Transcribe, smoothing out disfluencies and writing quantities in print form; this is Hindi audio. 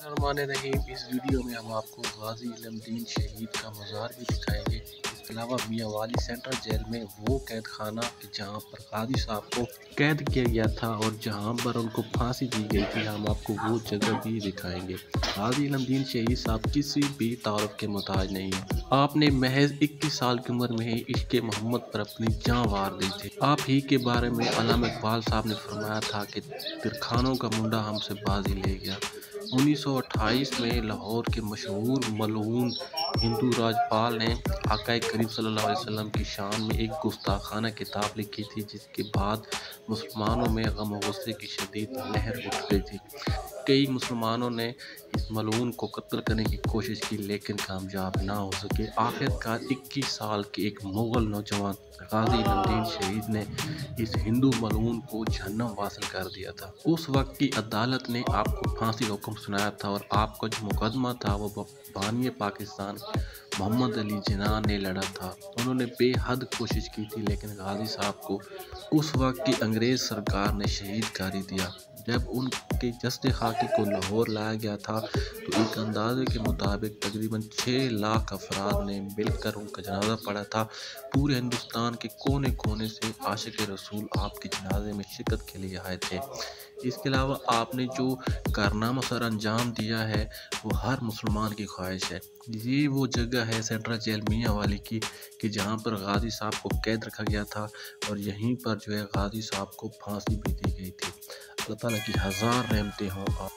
रहीम। इस वीडियो में हम आपको गाजी इल्मुद्दीन शहीद का मज़ार भी दिखाएंगे। इसके अलावा मियां वाली सेंट्रल जेल में वो कैद खाना कि जहां पर गाजी साहब को कैद किया गया था और जहां पर उनको फांसी दी गई थी, हम आपको वो जगह भी दिखाएंगे। गाजी इल्मुद्दीन शहीद साहब किसी भी तारुफ के मोहताज नहीं है। आपने महज 21 साल की उम्र में ही इश्क़ मोहम्मद पर अपनी जान वार दी थी। आप ही के बारे में अल्लामा इकबाल साहब ने फरमाया था कि तिरखानों का मुंडा हमसे बाजी ले गया। 1928 में लाहौर के मशहूर मलऊन हिंदू राजपाल ने आका करीम सल्लल्लाहु अलैहि वसल्लम की शान में एक गुस्ताखाना किताब लिखी थी, जिसके बाद मुसलमानों में गम और गुस्से की शदीद लहर उठ गई थी। कई मुसलमानों ने इस मलऊन को कत्ल करने की कोशिश की, लेकिन कामयाब ना हो सके। आखिरकार 21 साल के एक मुगल नौजवान गाजी इल्मुद्दीन शहीद ने इस हिंदू मलऊन को जहन्नम वासिल कर दिया था। उस वक्त की अदालत ने आपको फांसी का हुक्म सुनाया था और आपका जो मुकदमा था वो बानी पाकिस्तान मोहम्मद अली जिन्ना ने लड़ा था। उन्होंने बेहद कोशिश की थी, लेकिन गाजी साहब को उस वक्त की अंग्रेज सरकार ने शहीद कर ही दिया। जब उनके जस्ते खाकी को लाहौर लाया गया था तो एक अंदाजे के मुताबिक तकरीबन 6 लाख अफराद ने मिलकर उनका जनाजा पड़ा था। पूरे हिंदुस्तान के कोने कोने से आशिक रसूल आपके जनाजे में शिरकत के लिए आए थे। इसके अलावा आपने जो कारनामा सर अंजाम दिया है वो हर मुसलमान की ख्वाहिश है। ये वो जगह है सेंट्रल जेल मियां वाली की कि जहाँ पर गाजी साहब को कैद रखा गया था और यहीं पर जो है गाजी साहब को फांसी भी दी गई थी। अल्लाह ताला की हज़ार रहमतें हों आप